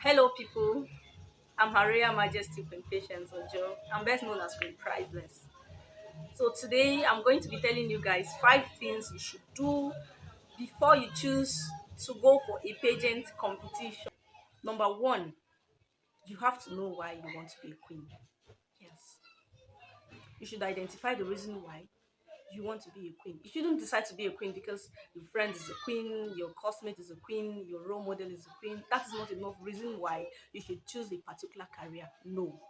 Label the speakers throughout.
Speaker 1: Hello, people. I'm Maria Majesty Queen Patience Ojo. I'm best known as Queen Priceless. So today I'm going to be telling you guys 5 things you should do before you choose to go for a pageant competition. Number one, you have to know why you want to be a queen. Yes, you should identify the reason why you want to be a queen. You shouldn't decide to be a queen because your friend is a queen, your classmate is a queen, your role model is a queen. That is not enough reason why you should choose a particular career. No.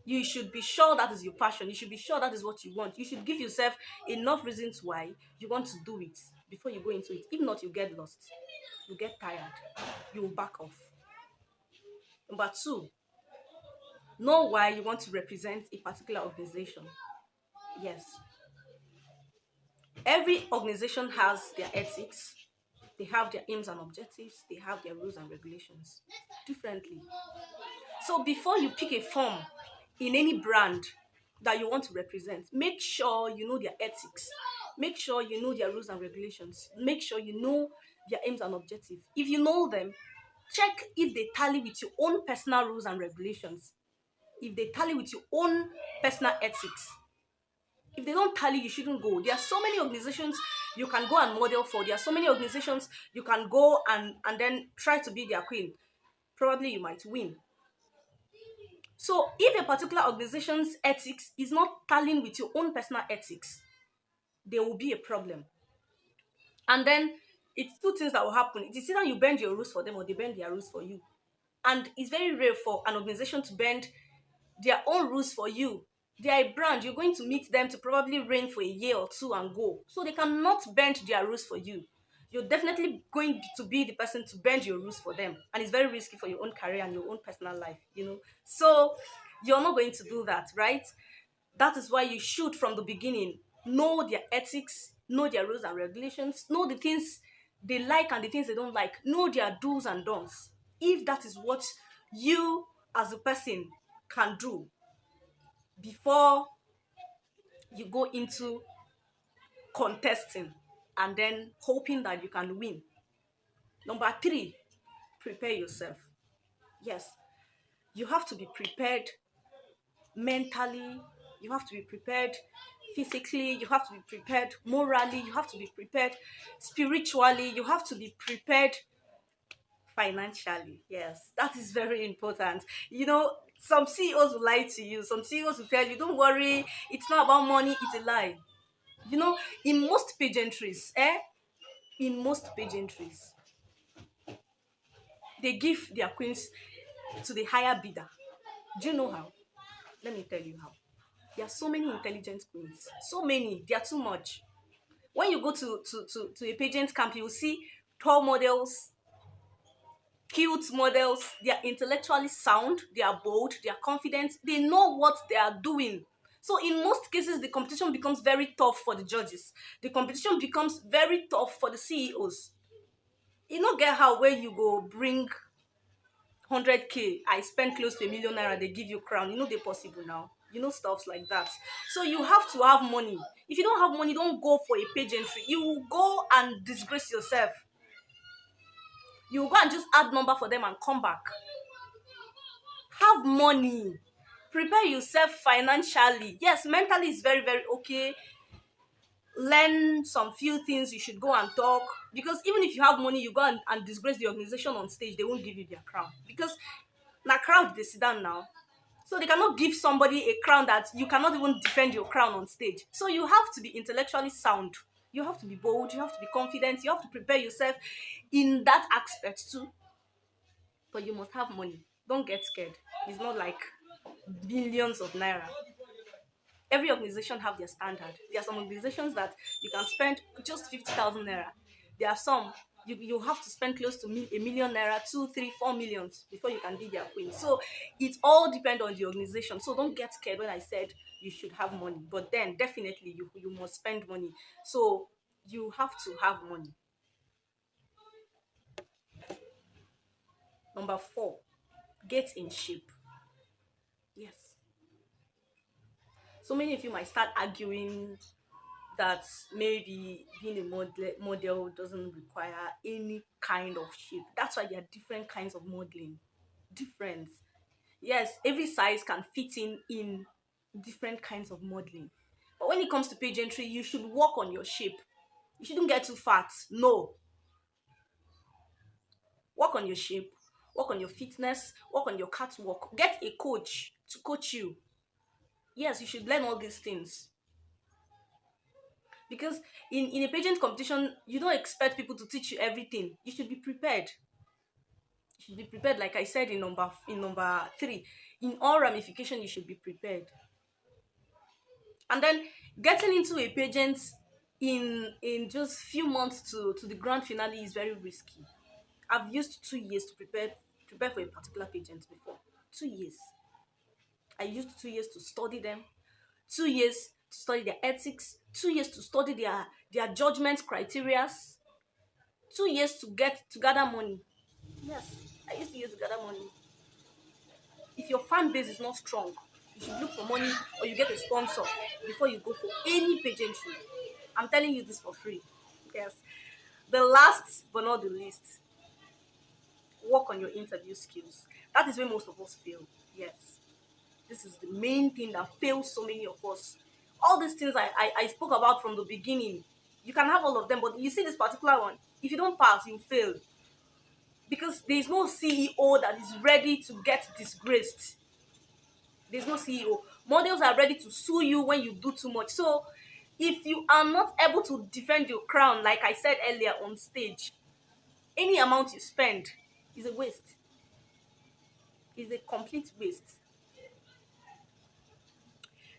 Speaker 1: You should be sure that is your passion. You should be sure that is what you want. You should give yourself enough reasons why you want to do it before you go into it. If not, you get lost. You get tired. You will back off. Number two, know why you want to represent a particular organization. Yes. Every organization has their ethics, they have their aims and objectives, they have their rules and regulations differently. So before you pick a firm in any brand that you want to represent, make sure you know their ethics, make sure you know their rules and regulations, make sure you know their aims and objectives. If you know them, check if they tally with your own personal rules and regulations, if they tally with your own personal ethics. If they don't tally, you shouldn't go. There are so many organizations you can go and model for. There are so many organizations you can go and then try to be their queen. Probably you might win. So if a particular organization's ethics is not tallying with your own personal ethics, there will be a problem. And then it's two things that will happen. It is either you bend your rules for them or they bend their rules for you. And it's very rare for an organization to bend their own rules for you. They are a brand. You're going to meet them to probably reign for a year or two and go. So they cannot bend their rules for you. You're definitely going to be the person to bend your rules for them. And it's very risky for your own career and your own personal life. So you're not going to do that, right? That is why you should, from the beginning, know their ethics, know their rules and regulations, know the things they like and the things they don't like, know their do's and don'ts. If that is what you as a person can do before you go into contesting and then hoping that you can win. Number three, prepare yourself. Yes, you have to be prepared mentally, you have to be prepared physically, you have to be prepared morally, you have to be prepared spiritually, you have to be prepared financially. Yes, that is very important. Some CEOs will lie to you, some CEOs will tell you, don't worry, it's not about money, it's a lie. In most pageantries, they give their queens to the higher bidder. Do you know how? Let me tell you how. There are so many intelligent queens, so many, they are too much. When you go to a pageant camp, you will see tall models, cute models. They are intellectually sound, they are bold, they are confident, they know what they are doing. So in most cases, the competition becomes very tough for the judges. The competition becomes very tough for the CEOs. Get how where you go bring 100K, I spend close to a 1 million naira, they give you crown. They possible now. Stuffs like that. So you have to have money. If you don't have money, don't go for a pageantry. You will go and disgrace yourself. You will go and just add number for them and come back. Have money. Prepare yourself financially. Yes, mentally is very, very okay. Learn some few things. You should go and talk, because even if you have money, you go and disgrace the organization on stage, they won't give you their crown, because na crowd they sit down now. So they cannot give somebody a crown that you cannot even defend your crown on stage. So you have to be intellectually sound, you have to be bold, you have to be confident, you have to prepare yourself in that aspect too. But you must have money. Don't get scared. It's not like billions of naira. Every organization have their standard. There are some organizations that you can spend just 50,000 naira. There are some you have to spend close to 1 million naira, 2, 3, 4 millions before you can be their queen. So it all depends on the organization. So don't get scared when I said you should have money. But then definitely you must spend money. So you have to have money. Number four, get in shape. Yes. So many of you might start arguing that maybe being a model doesn't require any kind of shape. That's why there are different kinds of modeling. Different. Yes, every size can fit in different kinds of modeling. But when it comes to pageantry, you should work on your shape. You shouldn't get too fat. No. Work on your shape, work on your fitness, work on your catwalk. Get a coach to coach you. Yes, you should learn all these things. Because in a pageant competition, you don't expect people to teach you everything. You should be prepared. You should be prepared, like I said in number 3. In all ramification, you should be prepared. And then getting into a pageant in just few months to the grand finale is very risky. I've used 2 years to prepare for a particular pageant before. 2 years. I used 2 years to study them, 2 years to study their ethics, 2 years to study their judgment criteria, 2 years to gather money. Yes, I used to use to gather money. If your fan base is not strong, you should look for money or you get a sponsor before you go for any pageantry. I'm telling you this for free. Yes. The last but not the least, work on your interview skills. That is where most of us fail. Yes. This is the main thing that fails so many of us. All these things I spoke about from the beginning, you can have all of them, but you see this particular one, if you don't pass, you fail. Because there is no CEO that is ready to get disgraced. There's no CEO. Models are ready to sue you when you do too much. So if you are not able to defend your crown, like I said earlier on stage, any amount you spend is a waste. Is a complete waste.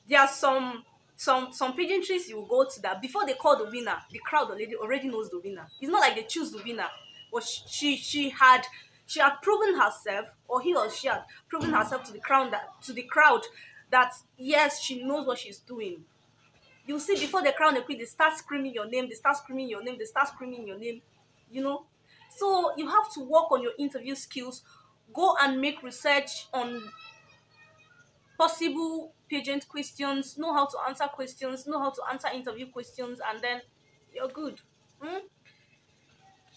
Speaker 1: There are some pageantries you will go to that before they call the winner, the crowd already knows the winner. It's not like they choose the winner, but she had proven herself, or he or she had proven herself to the crowd that yes, she knows what she's doing. You see, before they crown a queen, they start screaming your name, they start screaming your name, they start screaming your name, you know. So you have to work on your interview skills, go and make research on possible pageant questions, know how to answer questions, know how to answer interview questions, and then you're good. Hmm?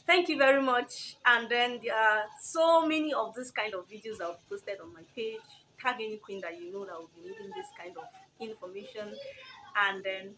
Speaker 1: Thank you very much. And then there are so many of this kind of videos that I've posted on my page. Tag any queen that you know that will be needing this kind of information, and then